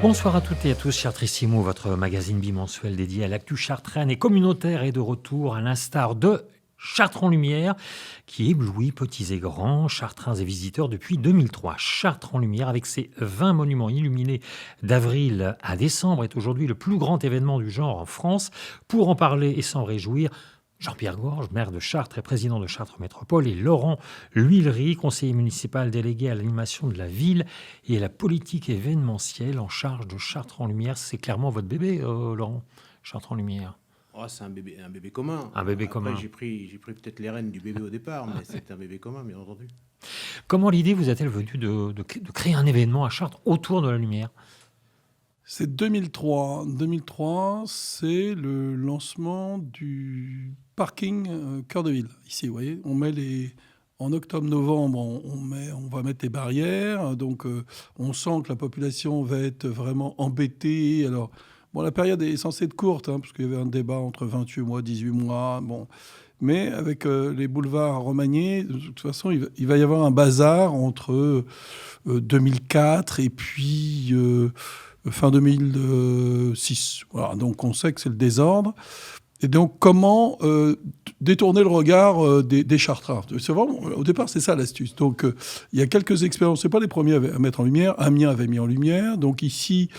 Bonsoir à toutes et à tous, Chartrissimo, votre magazine bimensuel dédié à l'actu chartraine et communautaire est de retour à l'instar de Chartres en Lumière, qui éblouit petits et grands, chartrains et visiteurs depuis 2003. Chartres en Lumière, avec ses 20 monuments illuminés d'avril à décembre, est aujourd'hui le plus grand événement du genre en France. Pour en parler et s'en réjouir, Jean-Pierre Gorge, maire de Chartres et président de Chartres Métropole, et Laurent L'Huillery, conseiller municipal délégué à l'animation de la ville et à la politique événementielle en charge de Chartres en Lumière. C'est clairement votre bébé, Laurent, Chartres en Lumière. Oh, c'est un bébé commun. Un bébé Après, commun. J'ai pris peut-être les rênes du bébé au départ, mais c'est un bébé commun, bien entendu. Comment l'idée vous est-elle venue de créer un événement à Chartres autour de la lumière ? C'est 2003. 2003, c'est le lancement du parking Cœur de Ville. Ici, vous voyez, en octobre-novembre, on va mettre les barrières. Donc, on sent que la population va être vraiment embêtée. Alors, bon, la période est censée être courte, parce qu'il y avait un débat entre 28 mois, 18 mois. Bon. Mais avec les boulevards remaniés, de toute façon, il va y avoir un bazar entre 2004 et puis fin 2006. Voilà, donc on sait que c'est le désordre. Et donc, comment détourner le regard des Chartrards ? C'est vraiment, au départ, c'est ça l'astuce. Donc, il y a quelques expériences. Ce n'est pas les premiers à mettre en lumière. Amiens avait mis en lumière. Donc, ici,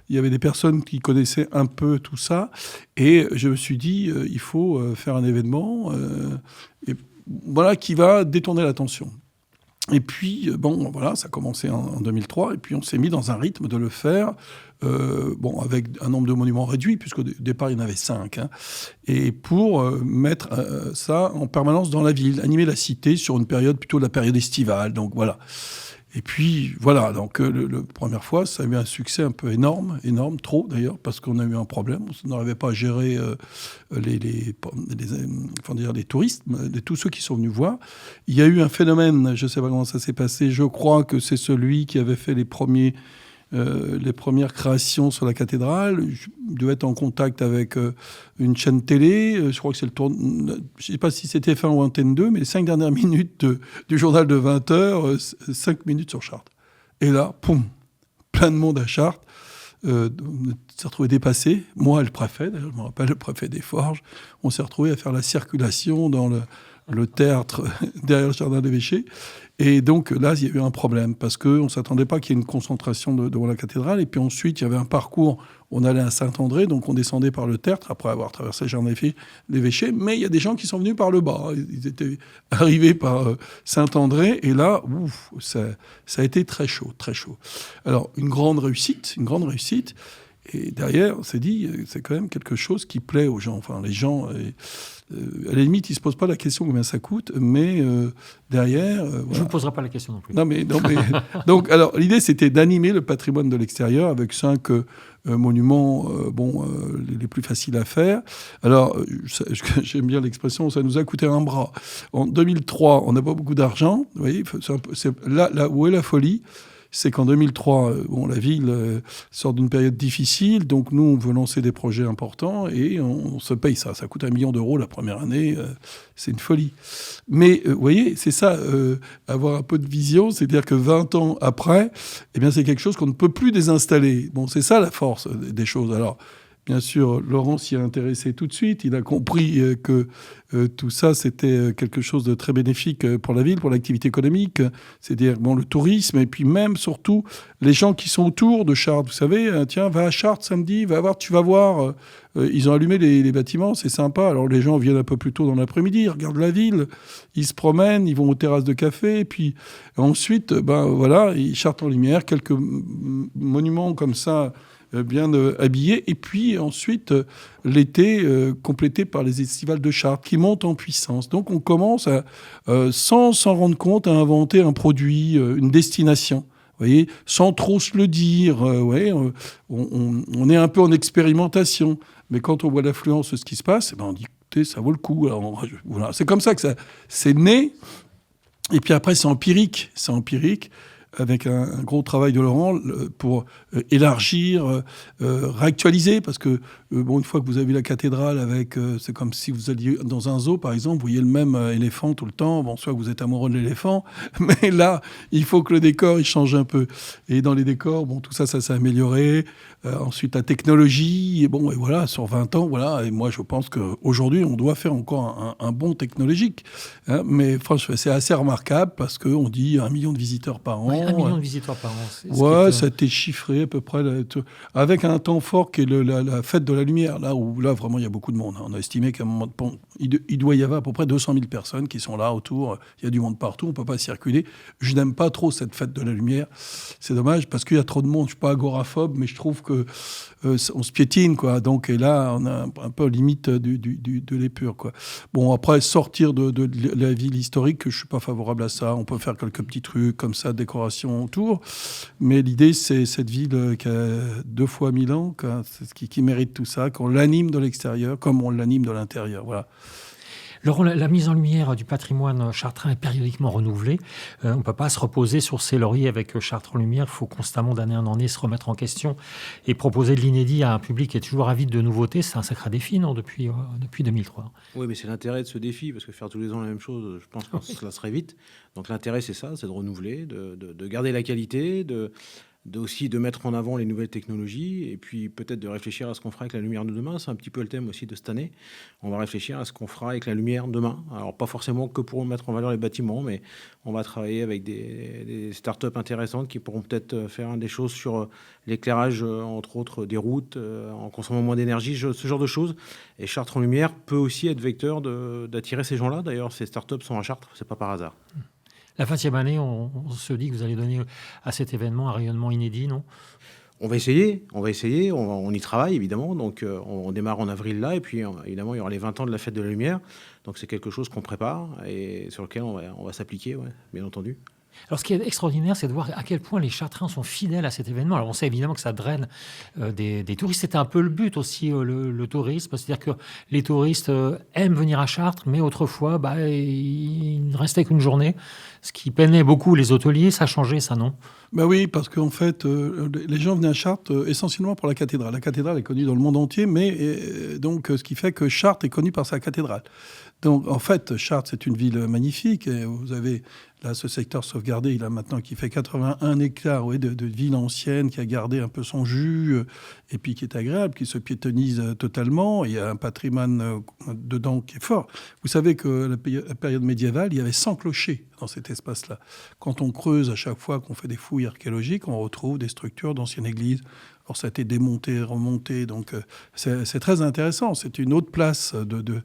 il y avait des personnes qui connaissaient un peu tout ça. Et je me suis dit, il faut faire un événement qui va détourner l'attention. Et puis, voilà, ça a commencé en 2003, et puis on s'est mis dans un rythme de le faire, avec un nombre de monuments réduit, puisqu'au départ, il y en avait 5, et pour mettre ça en permanence dans la ville, animer la cité sur une période, plutôt la période estivale, donc voilà. Et puis, voilà, donc la première fois, ça a eu un succès un peu énorme, trop d'ailleurs, parce qu'on a eu un problème. On n'arrivait pas à gérer les touristes, tous ceux qui sont venus voir. Il y a eu un phénomène, je ne sais pas comment ça s'est passé, je crois que c'est celui qui avait fait les premières créations sur la cathédrale. Je devais être en contact avec une chaîne télé. Je crois que c'est je ne sais pas si c'était TF1 ou Antenne 2, mais les 5 dernières minutes du journal de 20h, 5 minutes sur Chartres. Et là, poum, plein de monde à Chartres. On s'est retrouvé dépassé. Moi et le préfet, d'ailleurs, je me rappelle, le préfet des Forges, on s'est retrouvé à faire la circulation dans le théâtre derrière le jardin d'évêché. Et donc là, il y a eu un problème parce qu'on ne s'attendait pas qu'il y ait une concentration devant la cathédrale. Et puis ensuite, il y avait un parcours, on allait à Saint-André, donc on descendait par le tertre après avoir traversé le jardin d'évêché. Mais il y a des gens qui sont venus par le bas. Ils étaient arrivés par Saint-André. Et là, ça a été très chaud, très chaud. Alors, une grande réussite. Et derrière, on s'est dit, c'est quand même quelque chose qui plaît aux gens. Enfin, les gens, à la limite, ils ne se posent pas la question combien ça coûte, mais derrière... Je ne vous poserai pas la question non plus. Non, mais donc, alors, l'idée, c'était d'animer le patrimoine de l'extérieur avec 5 monuments les plus faciles à faire. Alors, j'aime bien l'expression, ça nous a coûté un bras. En 2003, on n'a pas beaucoup d'argent. Vous voyez, c'est là où est la folie. C'est qu'en 2003, la ville sort d'une période difficile, donc nous, on veut lancer des projets importants et on se paye ça. Ça coûte 1 million d'euros la première année, c'est une folie. Mais vous voyez, c'est ça, avoir un peu de vision, c'est-à-dire que 20 ans après, c'est quelque chose qu'on ne peut plus désinstaller. Bon, c'est ça la force des choses. Alors, bien sûr, Laurent s'y a intéressé tout de suite. Il a compris que tout ça, c'était quelque chose de très bénéfique pour la ville, pour l'activité économique. C'est-à-dire le tourisme et puis même, surtout, les gens qui sont autour de Chartres. Vous savez, tiens, va à Chartres samedi, tu vas voir. Ils ont allumé les bâtiments, c'est sympa. Alors les gens viennent un peu plus tôt dans l'après-midi, ils regardent la ville, ils se promènent, ils vont aux terrasses de café. Et puis ensuite, ils Chartres en lumière, quelques monuments comme ça, bien habillés. Et puis ensuite, l'été, complété par les estivales de Chartres qui montent en puissance. Donc on commence sans s'en rendre compte, à inventer un produit, une destination. Vous voyez, sans trop se le dire. On est un peu en expérimentation. Mais quand on voit l'affluence, ce qui se passe, on dit, écoutez, ça vaut le coup. Alors, voilà. C'est comme ça que c'est né. Et puis après, c'est empirique. Avec un gros travail de Laurent pour élargir, réactualiser, parce que bon, une fois que vous avez vu la cathédrale, c'est comme si vous alliez dans un zoo, par exemple, vous voyez le même éléphant tout le temps. Bon, soit vous êtes amoureux de l'éléphant, mais là, il faut que le décor, il change un peu. Et dans les décors, bon, tout ça s'est amélioré. Ensuite, la technologie, et voilà, sur 20 ans, voilà. Et moi, je pense qu'aujourd'hui, on doit faire encore un bond technologique. Hein, mais franchement, c'est assez remarquable parce qu'on dit 1 million de visiteurs par an. Ouais, 1 million de visiteurs par an. Ouais, ça a été chiffré à peu près, avec un temps fort qui est la fête de la lumière, là où vraiment il y a beaucoup de monde. On a estimé qu'à un moment il doit y avoir à peu près 200 000 personnes qui sont là autour. Il y a du monde partout, on ne peut pas circuler. Je n'aime pas trop cette fête de la lumière. C'est dommage parce qu'il y a trop de monde. Je ne suis pas agoraphobe, mais je trouve que on se piétine, quoi. Donc, et là, on a un peu limite de l'épure, quoi. Bon, après, sortir de la ville historique, je ne suis pas favorable à ça. On peut faire quelques petits trucs comme ça, décoration autour. Mais l'idée, c'est cette ville qui a 2 fois 1000 ans, qui mérite tout ça, qu'on l'anime de l'extérieur comme on l'anime de l'intérieur. Voilà. Laurent, la mise en lumière du patrimoine chartrain est périodiquement renouvelée. On ne peut pas se reposer sur ses lauriers avec Chartres en Lumière. Il faut constamment, d'année en année, se remettre en question et proposer de l'inédit à un public qui est toujours avide de nouveautés. C'est un sacré défi, non, depuis 2003. Oui, mais c'est l'intérêt de ce défi, parce que faire tous les ans la même chose, je pense que ça serait vite. Donc l'intérêt, c'est ça, c'est de renouveler, de garder la qualité, aussi de mettre en avant les nouvelles technologies, et puis peut-être de réfléchir à ce qu'on fera avec la lumière de demain. C'est un petit peu le thème aussi de cette année. On va réfléchir à ce qu'on fera avec la lumière demain. Alors pas forcément que pour mettre en valeur les bâtiments, mais on va travailler avec des startups intéressantes qui pourront peut-être faire des choses sur l'éclairage, entre autres des routes, en consommant moins d'énergie, ce genre de choses. Et Chartres en Lumière peut aussi être vecteur d'attirer ces gens-là. D'ailleurs, ces startups sont à Chartres, c'est pas par hasard. La 20e année, on se dit que vous allez donner à cet événement un rayonnement inédit, non ? On va essayer, on y travaille évidemment, donc on démarre en avril là, et puis évidemment il y aura les 20 ans de la fête de la lumière, donc c'est quelque chose qu'on prépare et sur lequel on va s'appliquer, ouais, bien entendu. Alors, ce qui est extraordinaire, c'est de voir à quel point les Chartrains sont fidèles à cet événement. Alors, on sait évidemment que ça draine des touristes. C'était un peu le but aussi, le tourisme. C'est-à-dire que les touristes aiment venir à Chartres, mais autrefois, il ne restait qu'une journée. Ce qui peinait beaucoup les hôteliers. Ça a changé, ça, non ? Ben oui, parce qu'en fait, les gens venaient à Chartres essentiellement pour la cathédrale. La cathédrale est connue dans le monde entier, mais donc ce qui fait que Chartres est connue par sa cathédrale. Donc, en fait, Chartres, c'est une ville magnifique. Et vous avez là ce secteur sauvegardé, qui fait 81 hectares de ville ancienne, qui a gardé un peu son jus, et puis qui est agréable, qui se piétonise totalement. Il y a un patrimoine dedans qui est fort. Vous savez que la période médiévale, il y avait 100 clochers dans cet espace-là. Quand on creuse à chaque fois qu'on fait des fouilles archéologiques, on retrouve des structures d'anciennes églises. Alors, ça a été démonté, remonté, donc c'est très intéressant. C'est une autre place du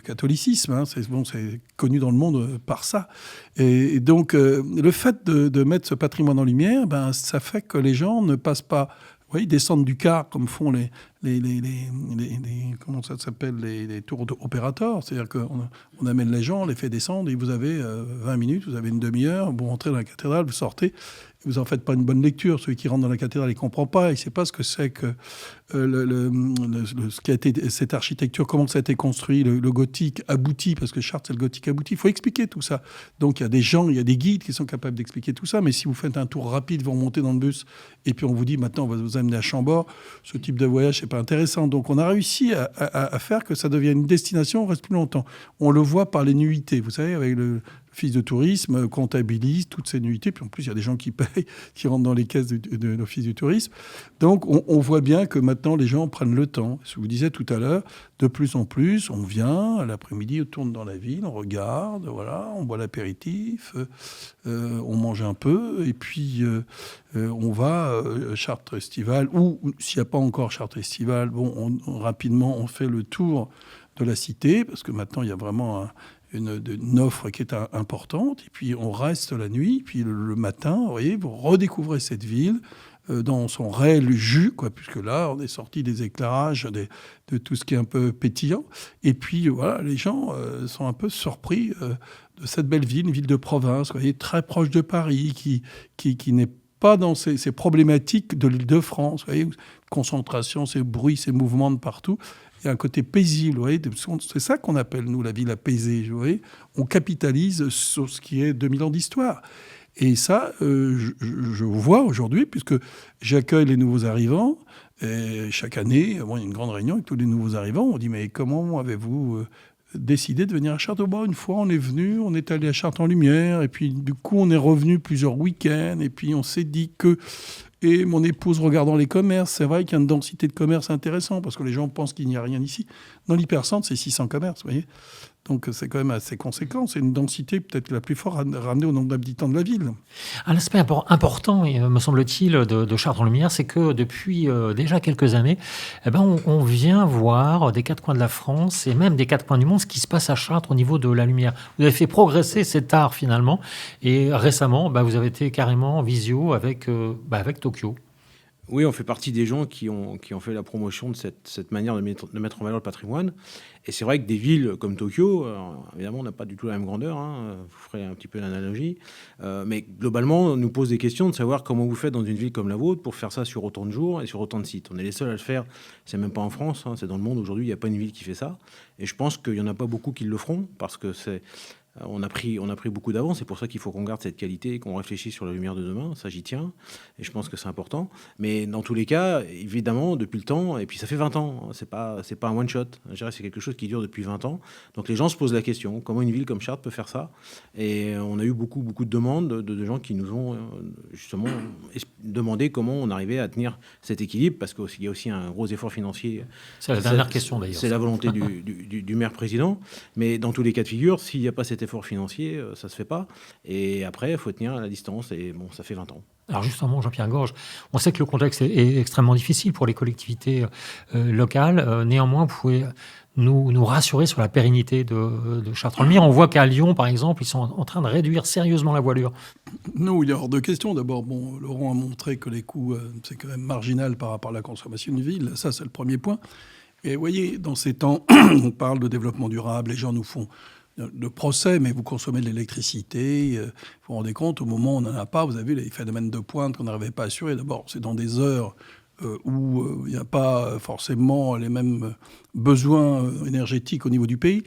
catholicisme. Hein. C'est connu dans le monde par ça. Et donc, le fait de mettre ce patrimoine en lumière, ça fait que les gens ne passent pas... Vous voyez, ils descendent du car comme font les comment ça s'appelle, les tours opérateurs. C'est-à-dire qu'on amène les gens, on les fait descendre et vous avez 20 minutes, vous avez une demi-heure, vous rentrez dans la cathédrale, vous sortez, vous en faites pas une bonne lecture. Celui qui rentre dans la cathédrale, il comprend pas, il sait pas ce que c'est que ce qui a été cette architecture, comment ça a été construit, le gothique abouti, parce que Chartres c'est le gothique abouti. Il faut expliquer tout ça. Donc il y a des gens, il y a des guides qui sont capables d'expliquer tout ça. Mais si vous faites un tour rapide, vous remontez dans le bus et puis on vous dit maintenant on va vous amener à Chambord, ce type de voyage c'est pas intéressant. Donc on a réussi à faire que ça devienne une destination, on reste plus longtemps. On le voit par les nuitées, vous savez, avec le Office de tourisme comptabilise toutes ces nuitées. Puis en plus, il y a des gens qui payent, qui rentrent dans les caisses de l'Office du tourisme. Donc, on voit bien que maintenant, les gens prennent le temps. Je vous disais tout à l'heure, de plus en plus, on vient, l'après-midi, on tourne dans la ville, on regarde, voilà, on boit l'apéritif, on mange un peu, et puis on va Chartres Estival, ou s'il n'y a pas encore Chartres Estival, rapidement, on fait le tour de la cité, parce que maintenant, il y a vraiment une offre qui est importante, et puis on reste la nuit, puis le matin, vous voyez, vous redécouvrez cette ville dans son réel jus, puisque là, on est sorti des éclairages, de tout ce qui est un peu pétillant, et puis voilà, les gens sont un peu surpris de cette belle ville, une ville de province, vous voyez, très proche de Paris, qui n'est pas dans ces problématiques de l'Île-de-France, vous voyez, concentration, ces bruits, ces mouvements de partout. Il y a un côté paisible, vous voyez, c'est ça qu'on appelle, nous, la ville apaisée, vous voyez. On capitalise sur ce qui est 2000 ans d'histoire. Et ça, je vois aujourd'hui, puisque j'accueille les nouveaux arrivants, Et chaque année, il y a une grande réunion avec tous les nouveaux arrivants. On dit, mais comment avez-vous décidé de venir à Chartres? Une fois, on est venu, on est allé à Chartres-en-Lumière, et puis du coup, on est revenu plusieurs week-ends, et puis on s'est dit que... Et mon épouse, regardant les commerces, c'est vrai qu'il y a une densité de commerce intéressante, parce que les gens pensent qu'il n'y a rien ici. Dans l'hypercentre, c'est 600 commerces, vous voyez. Donc c'est quand même assez conséquent. C'est une densité peut-être la plus forte ramenée au nombre d'habitants de la ville. Un aspect important, me semble-t-il, de Chartres-en-Lumière, c'est que depuis déjà quelques années, on vient voir des quatre coins de la France et même des quatre coins du monde ce qui se passe à Chartres au niveau de la lumière. Vous avez fait progresser cet art finalement. Et récemment, vous avez été carrément en visio avec Tokyo. Oui, on fait partie des gens qui ont fait la promotion de cette manière de mettre en valeur le patrimoine. Et c'est vrai que des villes comme Tokyo, évidemment, on n'a pas du tout la même grandeur, vous ferez un petit peu l'analogie, mais globalement, on nous pose des questions de savoir comment vous faites dans une ville comme la vôtre pour faire ça sur autant de jours et sur autant de sites. On est les seuls à le faire, c'est même pas en France, c'est dans le monde aujourd'hui, il n'y a pas une ville qui fait ça. Et je pense qu'il n'y en a pas beaucoup qui le feront, parce que on a pris beaucoup d'avance. C'est pour ça qu'il faut qu'on garde cette qualité et qu'on réfléchisse sur la lumière de demain. Ça, j'y tiens. Et je pense que c'est important. Mais dans tous les cas, évidemment, depuis le temps, et puis ça fait 20 ans, c'est pas un one-shot. Je dirais, c'est quelque chose qui dure depuis 20 ans. Donc les gens se posent la question, comment une ville comme Chartres peut faire ça? Et on a eu beaucoup de demandes de gens qui nous ont justement demandé comment on arrivait à tenir cet équilibre, parce qu'il y a aussi un gros effort financier. C'est la dernière question d'ailleurs. C'est la volonté du maire-président. Mais dans tous les cas de figure, s'il n'y a pas cet effort financier, ça se fait pas. Et après, il faut tenir à la distance. Et bon, ça fait 20 ans. Alors justement, Jean-Pierre Gorge, on sait que le contexte est extrêmement difficile pour les collectivités locales. Néanmoins, vous pouvez nous rassurer sur la pérennité de Chartres-en-Lumière. On voit qu'à Lyon, par exemple, ils sont en train de réduire sérieusement la voilure. Non, il y a hors de question. D'abord, Laurent a montré que les coûts, c'est quand même marginal par rapport à la consommation d'une ville. Ça, c'est le premier point. Et vous voyez, dans ces temps, on parle de développement durable. Les gens nous font de procès, mais vous consommez de l'électricité. Vous vous rendez compte, au moment où on n'en a pas, vous avez vu les phénomènes de pointe qu'on n'arrivait pas à assurer. D'abord, c'est dans des heures où il n'y a pas forcément les mêmes besoins énergétiques au niveau du pays.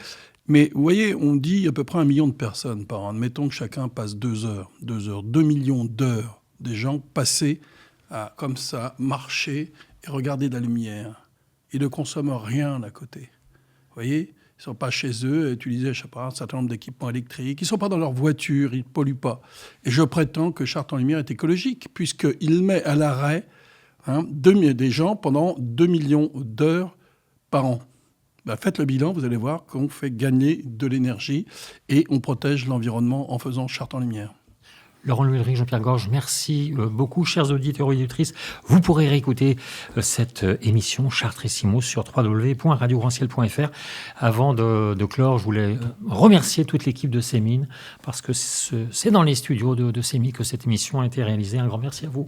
Mais vous voyez, on dit à peu près 1 million de personnes par an. Admettons que chacun passe 2 heures. 2 millions d'heures des gens passés à, comme ça, marcher et regarder de la lumière. Ils ne consomment rien à côté. Vous voyez ? Ils ne sont pas chez eux à utiliser, je sais pas, un certain nombre d'équipements électriques. Ils ne sont pas dans leur voiture, ils ne polluent pas. Et je prétends que Chartres-en-Lumière est écologique, puisqu'il met à l'arrêt des gens pendant 2 millions d'heures par an. Faites le bilan, vous allez voir qu'on fait gagner de l'énergie et on protège l'environnement en faisant Chartres-en-Lumière. Laurent Luelric, Jean-Pierre Gorge, merci beaucoup. Chers auditeurs et auditrices, vous pourrez réécouter cette émission Chartrissimo sur www.radiograndciel.fr. Avant de clore, je voulais remercier toute l'équipe de CEMIN, parce que c'est dans les studios de CEMIN que cette émission a été réalisée. Un grand merci à vous.